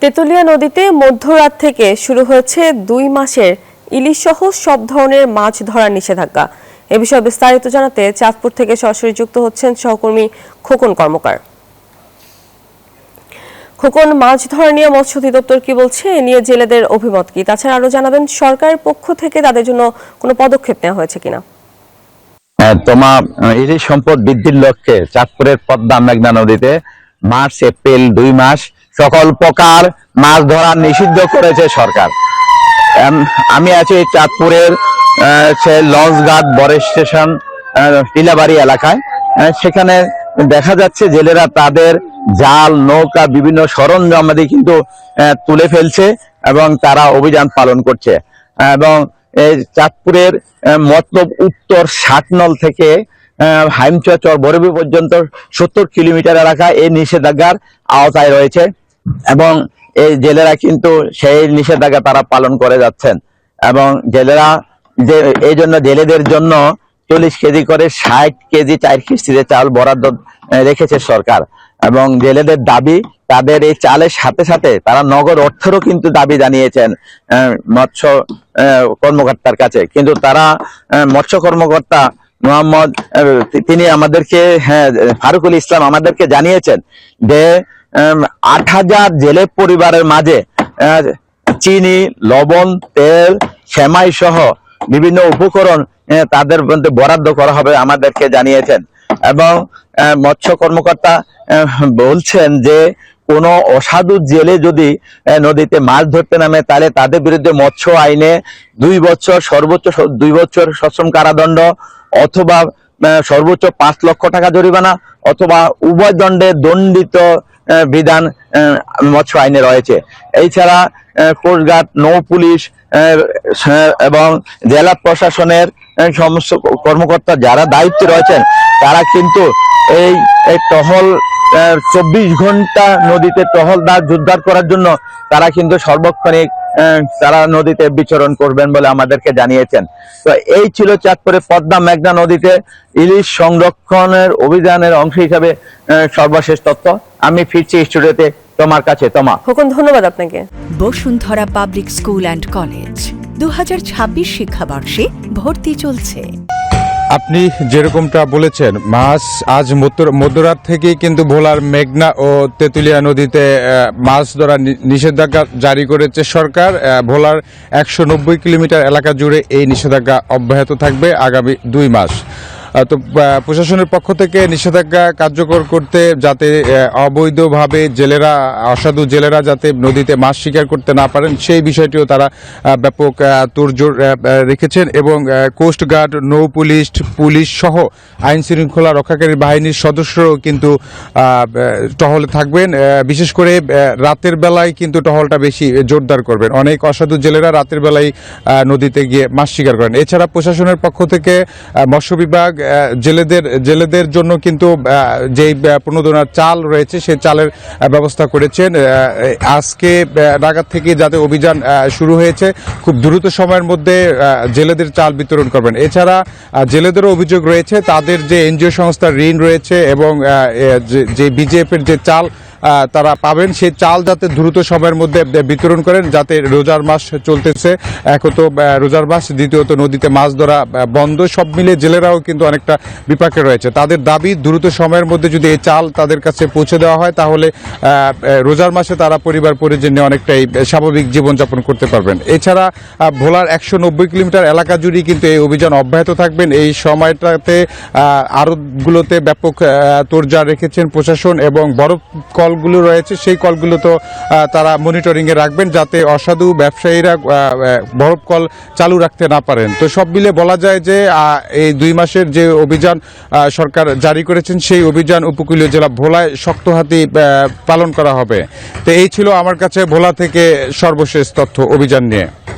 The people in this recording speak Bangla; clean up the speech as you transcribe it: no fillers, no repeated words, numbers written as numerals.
তেতুলিয়া নদীতে মধ্যরাত থেকে শুরু হয়েছে 2 মাসের ইলিশ সহ সব ধরনের মাছ ধরার নিষেধাজ্ঞা। এ বিষয়ে বিস্তারিত জানাতে চাঁদপুর থেকে সরাসরি যুক্ত হচ্ছেন সহকর্মী খোকন কর্মকার। খোকন, মাছ ধরা নিয়ে মৎস্য অধিদপ্তর কি বলছে, এ নিয়ে জেলেদের অভিমত কি? তাছাড়া আরো জানাবেন সরকারের পক্ষ থেকে তাদের জন্য কোনো পদক্ষেপ নেওয়া হয়েছে কিনা। তোমার ইলিশ সম্পদ বৃদ্ধির লক্ষ্যে চাঁদপুরের পদ্মা মেঘনা নদীতে মার্চ এপ্রিল 2 মাস সকল প্রকার মাছ ধরা নিষিদ্ধ করেছে সরকার। আমি আছি চাঁদপুরের লঞ্চঘাট বড় স্টেশন টিলাবাড়ি এলাকায়। সেখানে দেখা যাচ্ছে জেলেরা তাদের জাল নৌকা বিভিন্ন সরঞ্জাম কিন্তু তুলে ফেলছে এবং তারা অভিযান পালন করছে। এবং এই চাঁদপুরের মতলব উত্তর 60 নল থেকে হাইমচর বরবি পর্যন্ত 70 কিলোমিটার এলাকা এই নিষেধাজ্ঞার আওতায় রয়েছে এবং এই জেলেরা কিন্তু সেই নিষেধাজ্ঞা তারা পালন করে যাচ্ছেন। এবং জেলেরা যে এই জন্য জেলেদের জন্য 40 কেজি করে 60 কেজি 4 কিস্তিতে চাল বরাদ্দ রেখেছে সরকার। এবং জেলেদের দাবি, তাদের এই চালের সাথে সাথে তারা নগদ অর্থেরও কিন্তু দাবি জানিয়েছেন মৎস্য কর্মকর্তার কাছে। কিন্তু তারা মৎস্য কর্মকর্তা মোহাম্মদ তিনি আমাদেরকে ফারুকুল ইসলাম আমাদেরকে জানিয়েছেন যে 8000 জেলে পরিবারের মাঝে চিনি, লবণ, তেল, সেমাই সহ বিভিন্ন উপকরণ তাদের মধ্যে বরাদ্দ করা হবে আমাদেরকে জানিয়েছেন। এবং মৎস্য কর্মকর্তা বলছেন যে কোনো অসাধু জেলে যদি নদীতে মাছ ধরতে নামে তাহলে তাদের বিরুদ্ধে মৎস্য আইনে 2 বছর সর্বোচ্চ 2 বছর সশ্রম কারাদণ্ড অথবা সর্বোচ্চ 5 লক্ষ টাকা জরিমানা অথবা উভয় দণ্ডে দণ্ডিত বিধান মৎস্য আইনে রয়েছে। এছাড়া কোস্টগার্ড, নৌ পুলিশ এবং জেলা প্রশাসনের সমস্ত কর্মকর্তা যারা দায়িত্বে রয়েছেন তারা কিন্তু এই টহল 24 ঘন্টা নদীতে টহলদার জোরদার করার জন্য তারা কিন্তু সর্বক্ষণিক তারা নদীতে বিচরণ করবেন বলে আমাদেরকে জানিয়েছেন। তো এই ছিল চাঁদপুরের পদ্মা মেঘনা নদীতে ইলিশ সংরক্ষণের অভিযানের অংশ হিসাবে সর্বশেষ তথ্য। আমি ফিরছি স্টুডিওতে তোমার কাছে। তোমা খোকন, ধন্যবাদ আপনাকে। Bashundhara public school and college 2026 শিক্ষাবর্ষে ভর্তি চলছে। আপনি যেরকমটা বলেছেন, মাছ আজ মধ্যরাত থেকেই কিন্তু ভোলার মেঘনা ও তেতুলিয়া নদীতে মাছ ধরা নিষেধাজ্ঞা জারি করেছে সরকার। ভোলার 190 কিলোমিটার এলাকা জুড়ে এই নিষেধাজ্ঞা অব্যাহত থাকবে আগামী 2 মাস। তো প্রশাসনের পক্ষ থেকে নিষেধাজ্ঞা কার্যকর করতে যাতে অবৈধভাবে জেলেরা, অসাধু জেলেরা যাতে নদীতে মাছ শিকার করতে না পারেন সেই বিষয়টিও তারা ব্যাপক তোড়জোড় রেখেছেন। এবং কোস্টগার্ড, নৌ পুলিশ সহ আইন শৃঙ্খলা রক্ষাকারী বাহিনীর সদস্যরাও কিন্তু টহলে থাকবেন। বিশেষ করে রাতের বেলায় কিন্তু টহলটা বেশি জোরদার করবেন। অনেক অসাধু জেলেরা রাতের বেলায় নদীতে গিয়ে মাছ শিকার করেন। এছাড়া প্রশাসনের পক্ষ থেকে মৎস্য বিভাগ জেলেদের জন্য কিন্তু যেই প্রণোদনার চাল রয়েছে সেই চালের ব্যবস্থা করেছেন। আজকে নাগাদ থেকে যাতে অভিযান শুরু হয়েছে, খুব দ্রুত সময়ের মধ্যে জেলেদের চাল বিতরণ করবেন। এছাড়া জেলেদেরও অভিযোগ রয়েছে তাদের যে এনজিও সংস্থার ঋণ রয়েছে এবং যে বিজেপির যে চাল তারা পাবেন সেই চাল যাতে দ্রুত সময়ের মধ্যে বিতরণ করেন, যাতে রোজার মাস চলতেছে, একত রোজার মাস, দ্বিতীয়ত নদীতে মাছ ধরা বন্ধ, সব মিলে জেলেরাও কিন্তু অনেকটা বিপাকে রয়েছে। তাদের দাবি দ্রুত সময়ের মধ্যে যদি এই চাল তাদের কাছে পৌঁছে দেওয়া হয় তাহলে রোজার মাসে তারা পরিবার পরিজন নিয়ে অনেকটাই স্বাভাবিক জীবনযাপন করতে পারবেন। এছাড়া ভোলার 190 কিলোমিটার এলাকা জুড়েই কিন্তু এই অভিযান অব্যাহত থাকবেন। এই সময়টাতে আড়তগুলোতে ব্যাপক তোড়জোড় রেখেছেন প্রশাসন এবং বড় কলগুলো রয়েছে সেই কলগুলো তো তারা মনিটরিংয়ে রাখবেন যাতে অসাধু ব্যবসায়ীরা বরফ কল চালু রাখতে না পারেন। তো সব মিলে বলা যায় যে এই 2 মাসের যে অভিযান সরকার জারি করেছেন সেই অভিযান উপকূলীয় জেলা ভোলায় শক্ত হাতে পালন করা হবে। তো এই ছিল আমার কাছে ভোলা থেকে সর্বশেষ তথ্য অভিযান নিয়ে।